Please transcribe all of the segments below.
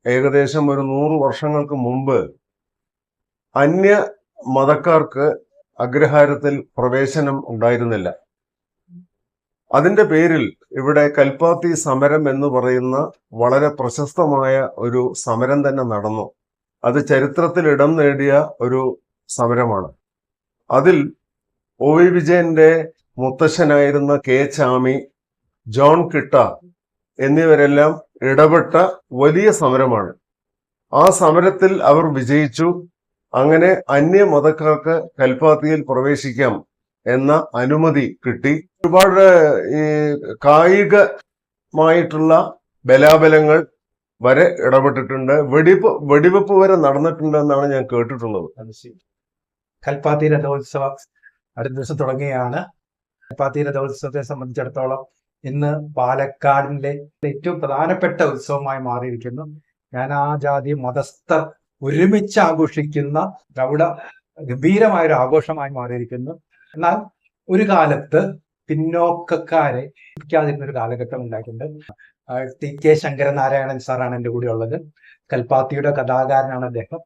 ഏകദേശം ഒരു 100 വർഷങ്ങൾക്ക് മുമ്പ് അന്യ മതക്കാർക്ക് അഗ്രഹാരത്തിൽ പ്രവേശനം ഉണ്ടായിരുന്നില്ല. അതിന്റെ പേരിൽ ഇവിടെ കൽപ്പാത്തി സമരം എന്ന് പറയുന്ന വളരെ പ്രശസ്തമായ ഒരു സമരം തന്നെ നടന്നു. അത് ചരിത്രത്തിൽ ഇടം നേടിയ ഒരു സമരമാണ്. അതിൽ ഒ വി വിജയന്റെ മുത്തശ്ശനായിരുന്ന കെ ചാമി, ജോൺ കിട്ട എന്നിവരെല്ലാം ഇടപെട്ട വലിയ സമരമാണ്. ആ സമരത്തിൽ അവർ വിജയിച്ചു. അങ്ങനെ അന്യ മതക്കാർക്ക് കൽപ്പാത്തിയിൽ പ്രവേശിക്കാം എന്ന അനുമതി കിട്ടി. ഒരുപാട് ഈ കായികമായിട്ടുള്ള ബലാബലങ്ങൾ വരെ ഇടപെട്ടിട്ടുണ്ട്. വെടിവെപ്പ് വരെ നടന്നിട്ടുണ്ട് എന്നാണ് ഞാൻ കേട്ടിട്ടുള്ളത്. കൽപ്പാത്തി രഥോത്സവം അടുത്ത ദിവസം തുടങ്ങുകയാണ്. കൽപ്പാത്തി രഥോത്സവത്തെ സംബന്ധിച്ചിടത്തോളം ഇന്ന് പാലക്കാടിന്റെ ഏറ്റവും പ്രധാനപ്പെട്ട ഉത്സവമായി മാറിയിരിക്കുന്നു. നാനാജാതി മതസ്ഥർ ഒരുമിച്ച് ആഘോഷിക്കുന്ന പ്രൗഢ ഗംഭീരമായ ഒരു ആഘോഷമായി മാറിയിരിക്കുന്നു. എന്നാൽ ഒരു കാലത്ത് പിന്നോക്കക്കാരെ പിടിക്കാതിരുന്ന ഒരു കാലഘട്ടം ഉണ്ടായിട്ടുണ്ട്. ടി കെ ശങ്കരനാരായണൻ സാറാണ് എൻ്റെ കൂടെ ഉള്ളത്. കൽപ്പാത്തിയുടെ കഥാകാരനാണ് അദ്ദേഹം.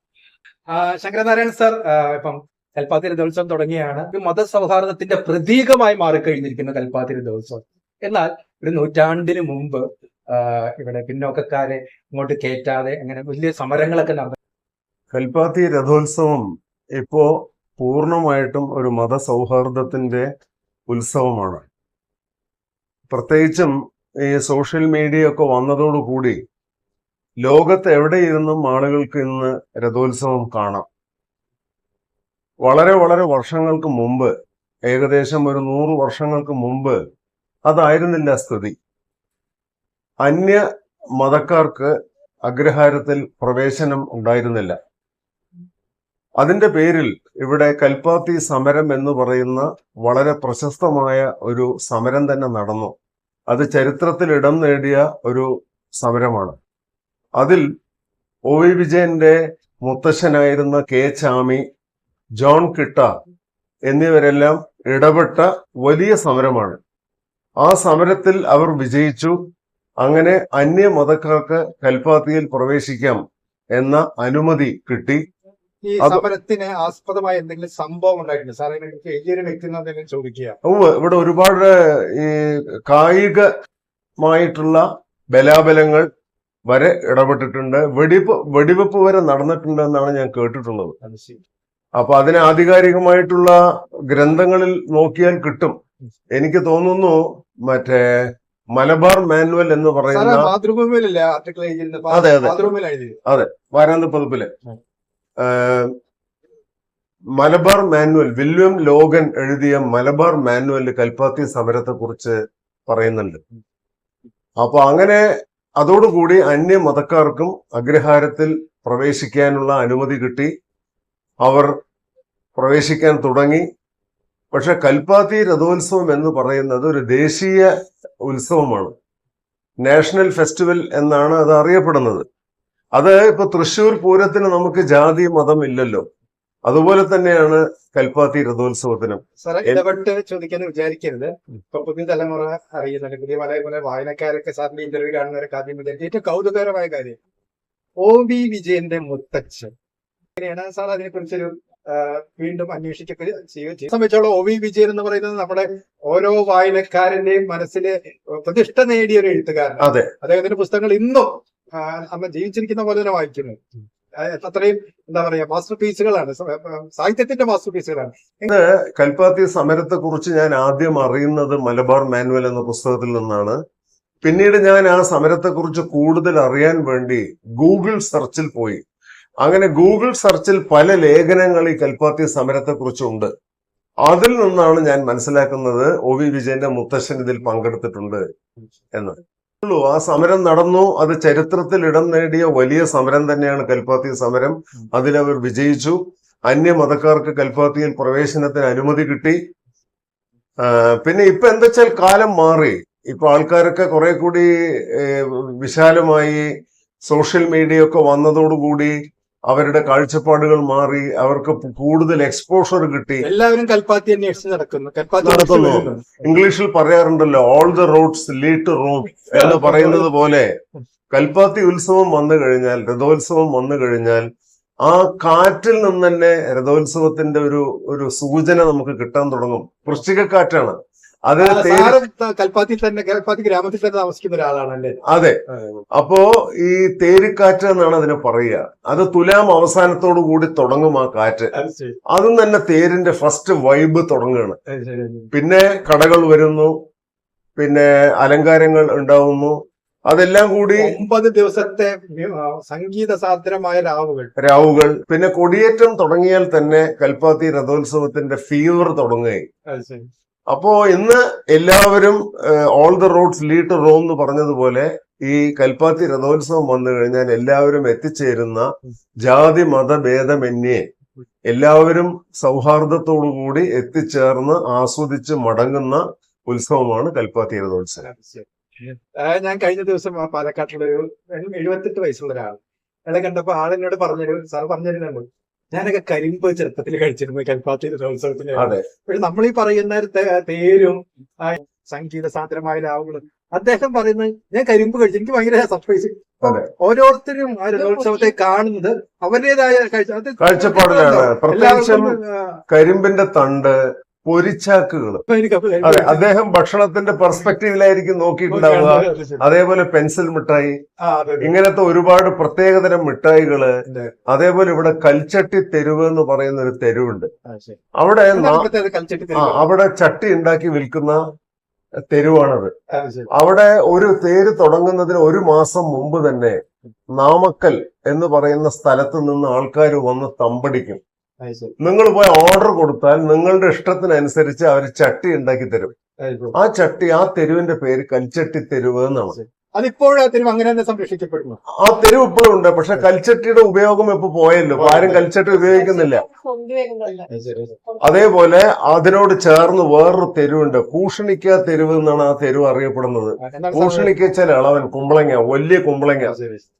ശങ്കരനാരായണൻ സാർ, ഇപ്പം കൽപ്പാത്തി രഥോത്സവം തുടങ്ങിയാണ്. മതസൗഹാർദ്ദത്തിന്റെ പ്രതീകമായി മാറിക്കഴിഞ്ഞിരിക്കുന്നു കൽപ്പാത്തി രഥോത്സവം. എന്നാൽ ഒരു നൂറ്റാണ്ടിന് മുമ്പ് ഇവിടെ പിന്നോക്കക്കാരെ ഇങ്ങോട്ട് കയറ്റാതെ അങ്ങനെ വലിയ സമരങ്ങളൊക്കെ നടന്നു. കൽപ്പാത്തി രഥോത്സവം ഇപ്പോ പൂർണ്ണമായിട്ടും ഒരു മതസൗഹാർദ്ദത്തിന്റെ ഉത്സവമാണ്. പ്രത്യേകിച്ചും ഈ സോഷ്യൽ മീഡിയ ഒക്കെ വന്നതോടുകൂടി ലോകത്ത് എവിടെയിരുന്നും ആളുകൾക്ക് ഇന്ന് രഥോത്സവം കാണാം. വളരെ വളരെ വർഷങ്ങൾക്ക് മുമ്പ്, ഏകദേശം ഒരു 100 വർഷങ്ങൾക്ക് മുമ്പ് അതായിരുന്നില്ല സ്ഥിതി. അന്യ മതക്കാർക്ക് അഗ്രഹാരത്തിൽ പ്രവേശനം ഉണ്ടായിരുന്നില്ല. അതിന്റെ പേരിൽ ഇവിടെ കൽപ്പാത്തി സമരം എന്ന് പറയുന്ന വളരെ പ്രശസ്തമായ ഒരു സമരം തന്നെ നടന്നു. അത് ചരിത്രത്തിൽ ഇടം നേടിയ ഒരു സമരമാണ്. അതിൽ ഒ വി വിജയന്റെ മുത്തശ്ശനായിരുന്ന കെ ചാമി, ജോൺ കിട്ട എന്നിവരെല്ലാം ഇടപെട്ട വലിയ സമരമാണ്. ആ സമരത്തിൽ അവർ വിജയിച്ചു. അങ്ങനെ അന്യ മതക്കാർക്ക് കൽപ്പാത്തിയിൽ പ്രവേശിക്കാം എന്ന അനുമതി കിട്ടി. ഈ സമരത്തിന് ആസ്പദമായ എന്തെങ്കിലും സംഭവം ഉണ്ടായിട്ടുണ്ട് സാറേ? വലിയൊരു വ്യക്തി ചോദിക്കുക. ഇവിടെ ഒരുപാട് ഈ കായികമായിട്ടുള്ള ബലാബലങ്ങൾ വരെ ഇടപെട്ടിട്ടുണ്ട്. വെടിവെപ്പ് വരെ നടന്നിട്ടുണ്ട് എന്നാണ് ഞാൻ കേട്ടിട്ടുള്ളത്. അപ്പൊ അതിന് ആധികാരികമായിട്ടുള്ള ഗ്രന്ഥങ്ങളിൽ നോക്കിയാൽ കിട്ടും. എനിക്ക് തോന്നുന്നു മറ്റേ മലബാർ മാനുവൽ എന്ന് പറയുന്ന, അതെ അതെ അതെ, വാരാന്ത പതിപ്പില് മലബാർ മാനുവൽ, വില്യം ലോഗൻ എഴുതിയ മലബാർ മാനുവൽ കൽപ്പാത്തി സമരത്തെ കുറിച്ച് പറയുന്നുണ്ട്. അപ്പൊ അങ്ങനെ അതോടുകൂടി അന്യ മതക്കാർക്കും അഗ്രഹാരത്തിൽ പ്രവേശിക്കാനുള്ള അനുമതി കിട്ടി. അവർ പ്രവേശിക്കാൻ തുടങ്ങി. പക്ഷെ കൽപ്പാത്തി രഥോത്സവം എന്ന് പറയുന്നത് ഒരു ദേശീയ ഉത്സവമാണ്. നാഷണൽ ഫെസ്റ്റിവൽ എന്നാണ് അത് അറിയപ്പെടുന്നത്. അത് ഇപ്പൊ തൃശ്ശൂർ പൂരത്തിന് നമുക്ക് ജാതി മതം ഇല്ലല്ലോ, അതുപോലെ തന്നെയാണ് കൽപ്പാത്തി രഥോത്സവത്തിനും. സാറേ, ഇടപെട്ട് ചോദിക്കാന്ന് വിചാരിക്കരുത്. ഇപ്പൊ പുതിയ തലമുറ അറിയുന്നുണ്ട്, പുതിയ പല വായനക്കാരൊക്കെ സാറിന്റെ ഇന്റർവ്യൂ കാണുന്നവരൊക്കെ ആദ്യം വിചാരിക്കും ഏറ്റവും കൗതുകകരമായ കാര്യം ഒ വി വിജയന്റെ മുത്തച്ഛൻ. എങ്ങനെയാണ് സാർ അതിനെക്കുറിച്ചൊരു വീണ്ടും അന്വേഷിക്കൊക്കെ ചെയ്യുകയും സംബന്ധിച്ചോളം ഒ വി വിജയൻ എന്ന് പറയുന്നത് നമ്മുടെ ഓരോ വായനക്കാരന്റെയും മനസ്സിലെ പ്രതിഷ്ഠ നേടിയ ഒരു എഴുത്തുകാരൻ. അതെ, അദ്ദേഹത്തിന്റെ പുസ്തകങ്ങൾ ഇന്നും അന്ന് ജീവിച്ചിരിക്കുന്ന പോലെ തന്നെ വായിക്കുന്നു. അത്രയും എന്താ പറയാ മാസ്റ്റർ പീസുകളാണ്, സാഹിത്യത്തിന്റെ മാസ്റ്റർ പീസുകളാണ്. കൽപ്പാത്തി സമരത്തെ കുറിച്ച് ഞാൻ ആദ്യം അറിയുന്നത് മലബാർ മാനുവൽ എന്ന പുസ്തകത്തിൽ നിന്നാണ്. പിന്നീട് ഞാൻ ആ സമരത്തെ കുറിച്ച് കൂടുതൽ അറിയാൻ വേണ്ടി ഗൂഗിൾ സെർച്ചിൽ പോയി. അങ്ങനെ ഗൂഗിൾ സെർച്ചിൽ പല ലേഖനങ്ങൾ ഈ കൽപ്പാത്തി സമരത്തെ കുറിച്ചുണ്ട്. അതിൽ നിന്നാണ് ഞാൻ മനസ്സിലാക്കുന്നത് ഒ വി വിജയന്റെ മുത്തശ്ശൻ ഇതിൽ പങ്കെടുത്തിട്ടുണ്ട് എന്ന്. ആ സമരം നടന്നു. അത് ചരിത്രത്തിൽ ഇടം നേടിയ വലിയ സമരം തന്നെയാണ് കൽപ്പാത്തി സമരം. അതിലവർ വിജയിച്ചു. അന്യ മതക്കാർക്ക് കൽപ്പാത്തിയിൽ പ്രവേശനത്തിന് അനുമതി കിട്ടി. പിന്നെ ഇപ്പൊ എന്താ വെച്ചാൽ കാലം മാറി. ഇപ്പൊ ആൾക്കാരൊക്കെ കുറെ കൂടി വിശാലമായി സോഷ്യൽ മീഡിയ ഒക്കെ വന്നതോടുകൂടി അവരുടെ കാഴ്ചപ്പാടുകൾ മാറി. അവർക്ക് കൂടുതൽ എക്സ്പോഷർ കിട്ടി. എല്ലാവരും കൽപ്പാത്തി അന്വേഷിച്ച് നടക്കുന്നു. ഇംഗ്ലീഷിൽ പറയാറുണ്ടല്ലോ, all the roads lead to Rome എന്ന് പറയുന്നത് പോലെ കൽപ്പാത്തി ഉത്സവം വന്നു കഴിഞ്ഞാൽ, രഥോത്സവം വന്നു കഴിഞ്ഞാൽ ആ കാറ്റിൽ നിന്ന് തന്നെ രഥോത്സവത്തിന്റെ ഒരു സൂചന നമുക്ക് കിട്ടാൻ തുടങ്ങും. വൃശ്ചികക്കാറ്റാണ് അത്. കൽപ്പാത്തി ഗ്രാമത്തിൽ തന്നെ താമസിക്കുന്ന ഒരാളാണല്ലേ? അതെ. അപ്പോ ഈ തേരിക്കാറ്റ് എന്നാണ് അതിനെ പറയുക. അത് തുലാം അവസാനത്തോടു കൂടി തുടങ്ങും ആ കാറ്റ്. അതും തന്നെ തേരിന്റെ ഫസ്റ്റ് വൈബ് തുടങ്ങുകയാണ്. പിന്നെ കടകൾ വരുന്നു, പിന്നെ അലങ്കാരങ്ങൾ ഉണ്ടാവുന്നു. അതെല്ലാം കൂടി 9 ദിവസത്തെ സംഗീത സാന്ദ്രമായ രാവുകൾ. പിന്നെ കൊടിയേറ്റം തുടങ്ങിയാൽ തന്നെ കൽപ്പാത്തി രഥോത്സവത്തിന്റെ ഫീവർ തുടങ്ങുകയും. അപ്പോ ഇന്ന് എല്ലാവരും all the roads lead to Rome എന്ന് പറഞ്ഞതുപോലെ ഈ കൽപ്പാത്തി രഥോത്സവം വന്നു കഴിഞ്ഞാൽ എല്ലാവരും എത്തിച്ചേരുന്ന, ജാതി മതഭേദമന്യേ എല്ലാവരും സൗഹാർദ്ദത്തോടു കൂടി എത്തിച്ചേർന്ന് ആസ്വദിച്ച് മടങ്ങുന്ന ഉത്സവമാണ് കൽപ്പാത്തി രഥോത്സവം. ഞാൻ കഴിഞ്ഞ ദിവസം പാലക്കാട്ടിലുള്ള 78 വയസ്സുള്ള ഒരാൾ, അയാളെ കണ്ടപ്പോ ആളെന്നോട് സാർ പറഞ്ഞിരുന്നു, ഞാനൊക്കെ കരിമ്പ് ചെറുപ്പത്തിൽ കഴിച്ചിരുന്നു കൽപ്പാത്തി രഥോത്സവത്തിന്. പക്ഷെ നമ്മൾ ഈ പറയുന്ന തേരും സംഗീത സാന്ദ്രമായ രാവുകളും അദ്ദേഹം പറയുന്നത് ഞാൻ കരിമ്പ് കഴിച്ചു. എനിക്ക് ഭയങ്കര സർപ്രൈസ്. ഓരോരുത്തരും ആ രഥോത്സവത്തെ കാണുന്നത് അവരുടേതായ കാഴ്ചപ്പാടിലാണ്. പ്രത്യേകിച്ചും കരിമ്പിന്റെ തണ്ട്, പൊരിച്ചാക്കുകൾ. അതെ, അദ്ദേഹം ഭക്ഷണത്തിന്റെ പെർസ്പെക്റ്റീവിലായിരിക്കും നോക്കിയിട്ടുണ്ടാവുക. അതേപോലെ പെൻസിൽ മിഠായി, ഇങ്ങനത്തെ ഒരുപാട് പ്രത്യേകതരം മിഠായികള്. അതേപോലെ ഇവിടെ കൽച്ചട്ടി തെരുവ് എന്ന് പറയുന്ന ഒരു തെരുവുണ്ട്. അവിടെ ചട്ടി ഉണ്ടാക്കി വിൽക്കുന്ന തെരുവാണത്. അവിടെ ഒരു തേര് തുടങ്ങുന്നതിന് 1 മാസം മുമ്പ് തന്നെ നാമക്കൽ എന്ന് പറയുന്ന സ്ഥലത്ത് നിന്ന് ആൾക്കാർ വന്ന് തമ്പടിക്കും. നിങ്ങൾ പോയി ഓർഡർ കൊടുത്താൽ നിങ്ങളുടെ ഇഷ്ടത്തിനനുസരിച്ച് അവർ ചട്ടി ഉണ്ടാക്കി തരും. ആ ചട്ടി, ആ തെരുവിന്റെ പേര് കൽച്ചട്ടി തെരുവ് എന്നാണ്. അതിപ്പോഴും ആ തെരുവ് അങ്ങനെ തന്നെ സംരക്ഷിക്കപ്പെടുന്നു. ആ തെരുവ് ഇപ്പോഴും ഉണ്ട്. പക്ഷെ കൽച്ചട്ടിയുടെ ഉപയോഗം ഇപ്പൊ പോയല്ലോ, ആരും കൽച്ചട്ടി ഉപയോഗിക്കുന്നില്ല. അതേപോലെ അതിനോട് ചേർന്ന് വേറൊരു തെരുവുണ്ട്, കൂഷണിക്ക തെരുവ് എന്നാണ് ആ തെരുവ് അറിയപ്പെടുന്നത്. കൂഷണിക്കച്ചാൽ ഇളവൻ കുമ്പളങ്ങ, വലിയ കുമ്പളങ്ങ,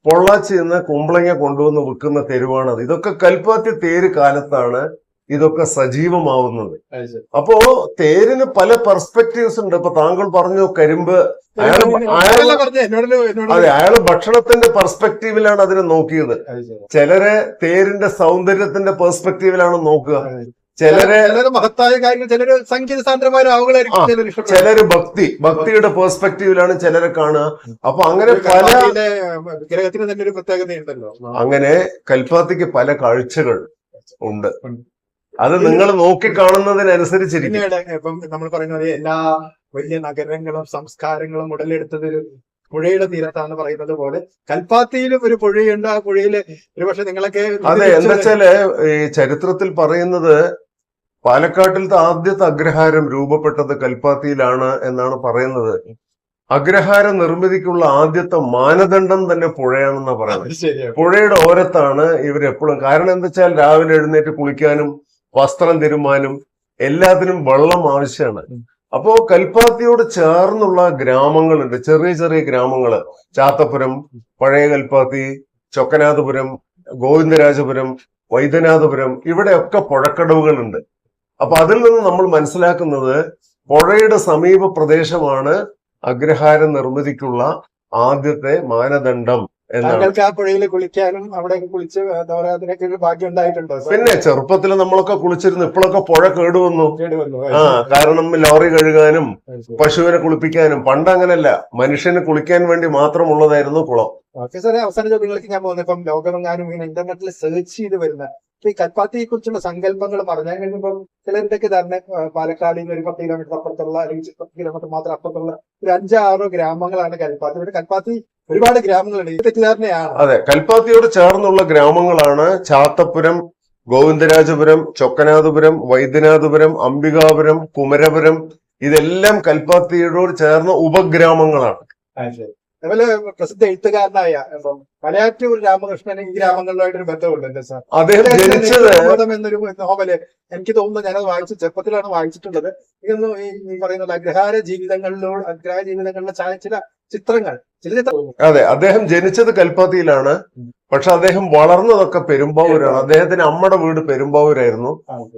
പൊള്ളാച്ചി നിന്ന് കുമ്പളങ്ങ കൊണ്ടുവന്ന് വിൽക്കുന്ന തെരുവാണത്. ഇതൊക്കെ കൽപ്പാത്തി തേര് കാലത്താണ് ഇതൊക്കെ സജീവമാവുന്നത്. അപ്പോ തേരിന് പല പെർസ്പെക്റ്റീവ്സ് ഉണ്ട്. ഇപ്പൊ താങ്കൾ പറഞ്ഞു കരിമ്പ്, അയാള് ഭക്ഷണത്തിന്റെ പെർസ്പെക്റ്റീവിലാണ് അതിനെ നോക്കിയത്. ചിലര് തേരിന്റെ സൗന്ദര്യത്തിന്റെ പെർസ്പെക്റ്റീവിലാണ് നോക്കുക. ചിലര് മഹത്തായ കാര്യങ്ങൾ, ചിലര് സംഗീത സാന്ദ്രമായ രാവുകളായിരിക്കും, ചിലര് ഭക്തിയുടെ പെർസ്പെക്റ്റീവിലാണ് ചിലരെ കാണുക. അപ്പൊ അങ്ങനെ പല വിഗ്രഹത്തിന് തന്നെ ഒരു പ്രത്യേകതയുണ്ടല്ലോ. അങ്ങനെ കൽപ്പാത്തിക്ക് പല കാഴ്ചകൾ ഉണ്ട്. അത് നിങ്ങൾ നോക്കി കാണുന്നതിനനുസരിച്ചിരിക്കും. ഇപ്പം നമ്മൾ പറയുന്നത് എല്ലാ വലിയ നഗരങ്ങളും സംസ്കാരങ്ങളും ഉടലെടുത്തത് പുഴയുടെ തീരത്താന്ന് പറയുന്നത് പോലെ കൽപ്പാത്തിയിലും ഒരു പുഴയുണ്ട്. ആ പുഴയില് ഒരുപക്ഷെ നിങ്ങളൊക്കെ അതെ, എന്താ വെച്ചാല് ഈ ചരിത്രത്തിൽ പറയുന്നത് പാലക്കാട്ടിലത്തെ ആദ്യത്തെ അഗ്രഹാരം രൂപപ്പെട്ടത് കൽപ്പാത്തിയിലാണ് എന്നാണ് പറയുന്നത്. അഗ്രഹാര നിർമ്മിതിക്കുള്ള ആദ്യത്തെ മാനദണ്ഡം തന്നെ പുഴയാണെന്നാ പറയുന്നത്. പുഴയുടെ ഓരത്താണ് ഇവരെപ്പോഴും. കാരണം എന്താ വെച്ചാൽ രാവിലെ എഴുന്നേറ്റ് കുളിക്കാനും വസ്ത്രം തിരുമാനും എല്ലാത്തിനും വെള്ളം ആവശ്യമാണ്. അപ്പോ കൽപ്പാത്തിയോട് ചേർന്നുള്ള ഗ്രാമങ്ങളുണ്ട്, ചെറിയ ചെറിയ ഗ്രാമങ്ങള്. ചാത്തപുരം, പഴയ കൽപ്പാത്തി, ചൊക്കനാഥപുരം, ഗോവിന്ദരാജപുരം, വൈദ്യനാഥപുരം, ഇവിടെയൊക്കെ പുഴക്കടവുകളുണ്ട്. അപ്പൊ അതിൽ നിന്ന് നമ്മൾ മനസ്സിലാക്കുന്നത് പുഴയുടെ സമീപ പ്രദേശമാണ് അഗ്രഹാര നിർമ്മിതിക്കുള്ള ആദ്യത്തെ മാനദണ്ഡം. താങ്കൾക്ക് ആ പുഴയിൽ കുളിക്കാനും അവിടെ കുളിച്ച് അതിനൊക്കെ ഒരു ഭാഗ്യം ഉണ്ടായിട്ടുണ്ടോ? പിന്നെ ചെറുപ്പത്തിൽ നമ്മളൊക്കെ കുളിച്ചിരുന്നു. ഇപ്പോഴൊക്കെ പുഴ കേടുവന്നു. കാരണം ലോറി കഴുകാനും പശുവിനെ കുളിപ്പിക്കാനും. പണ്ട് അങ്ങനല്ല, മനുഷ്യന് കുളിക്കാൻ വേണ്ടി മാത്രമുള്ളതായിരുന്നു കുളം. ഓക്കെ സാറേ, അവസാന ചോദ്യങ്ങൾക്ക് ഞാൻ പോകുന്നത്, ഇപ്പം ലോകമെങ്ങാനും ഇങ്ങനെ ഇന്റർനെറ്റിൽ സെർച്ച് ചെയ്ത് വരുന്ന ഈ കൽപ്പാത്തിയെ കുറിച്ചുള്ള സങ്കല്പങ്ങൾ പറഞ്ഞാൽ കഴിയുമ്പോൾ ചിലരുടെയൊക്കെ തന്നെ പാലക്കാടിൽ നിന്ന് ഒരു 10 കിലോമീറ്റർ അപ്പുറത്തുള്ള, അല്ലെങ്കിൽ 10 കിലോമീറ്റർ മാത്രം അപ്പുറത്തുള്ള ഒരു 5-6 ഗ്രാമങ്ങളാണ് കൽപ്പാത്തി. ഇവിടെ കൽപ്പാത്തി ഒരുപാട് ഗ്രാമങ്ങളുണ്ട്. തെറ്റിദ്ധാരണയാണ്. അതെ, കൽപ്പാത്തിയോട് ചേർന്നുള്ള ഗ്രാമങ്ങളാണ് ചാത്തപുരം, ഗോവിന്ദരാജപുരം, ചൊക്കനാഥപുരം, വൈദ്യനാഥപുരം, അംബികാപുരം, കുമരപുരം. ഇതെല്ലാം കൽപ്പാത്തിയോട് ചേർന്ന ഉപഗ്രാമങ്ങളാണ്. അതുപോലെ പ്രസിദ്ധ എഴുത്തുകാരനായ മലയാറ്റൂർ രാമകൃഷ്ണൻ ഈ ഗ്രാമങ്ങളിലായിട്ടൊരു ബന്ധമുണ്ട് സാർ. അദ്ദേഹം ജനിച്ചത് എന്നൊരു നോവല് എനിക്ക് തോന്നുന്നു, ഞാനത് ചെറുപ്പത്തിലാണ് വായിച്ചിട്ടുള്ളത്. ഇതൊന്നും ഈ പറയുന്നത് അഗ്രഹാര ജീവിതങ്ങളിലെ ചില ചിത്രങ്ങൾ. അതെ, അദ്ദേഹം ജനിച്ചത് കൽപ്പാത്തിയിലാണ്. പക്ഷെ അദ്ദേഹം വളർന്നതൊക്കെ പെരുമ്പാവൂരാണ്. അദ്ദേഹത്തിന് അമ്മയുടെ വീട് പെരുമ്പാവൂരായിരുന്നു.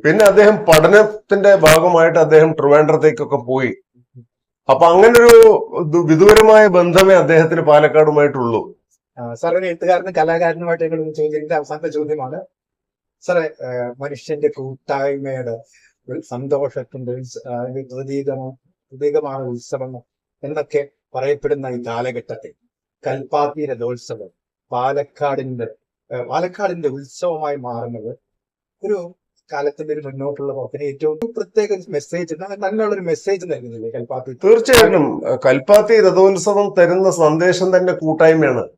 പിന്നെ അദ്ദേഹം പഠനത്തിന്റെ ഭാഗമായിട്ട് അദ്ദേഹം ട്രിവാൻഡ്രത്തേക്കൊക്കെ പോയി. അപ്പൊ അങ്ങനൊരു വിദൂരമായ ബന്ധമേ അദ്ദേഹത്തിന് പാലക്കാടുമായിട്ടുള്ളൂ. സാറിന് എഴുത്തുകാരനും കലാകാരനുമായിട്ട് ഞങ്ങൾ ചോദിച്ചതിന്റെ അവസാനത്തെ ചോദ്യമാണ്. സാറേ, മനുഷ്യന്റെ കൂട്ടായ്മയുടെ ഒരു സന്തോഷത്തിന്റെ ഒരു പ്രതീകമാണ് ഉത്സവം എന്നൊക്കെ പറയപ്പെടുന്ന ഈ കാലഘട്ടത്തിൽ കൽപ്പാത്തി രഥോത്സവം പാലക്കാടിന്റെ ഉത്സവമായി മാറുന്നത് ഒരു കാലത്തിന്റെ ഒരു മുന്നോട്ടുള്ള പോക്കിന് ഏറ്റവും പ്രത്യേക മെസ്സേജ്, നല്ലൊരു മെസ്സേജ് നൽകുന്നില്ലേ കൽപ്പാത്തി? തീർച്ചയായിട്ടും കൽപ്പാത്തി രഥോത്സവം തരുന്ന സന്ദേശം തന്നെ കൂട്ടായ്മയാണ്.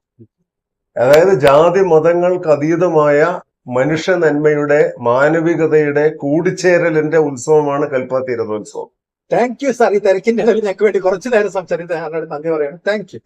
അതായത് ജാതി മതങ്ങൾക്ക് അതീതമായ മനുഷ്യ നന്മയുടെ മാനവികതയുടെ കൂടിച്ചേരലിന്റെ ഉത്സവമാണ് കൽപ്പാത്തി രഥോത്സവം. Thank you sir. ഈ തിരക്കിന്റെ ഇടയിൽ ഞങ്ങൾക്ക് വേണ്ടി കുറച്ചു നേരം സംസാരിച്ചതിന് നന്ദി പറയണം. Thank you.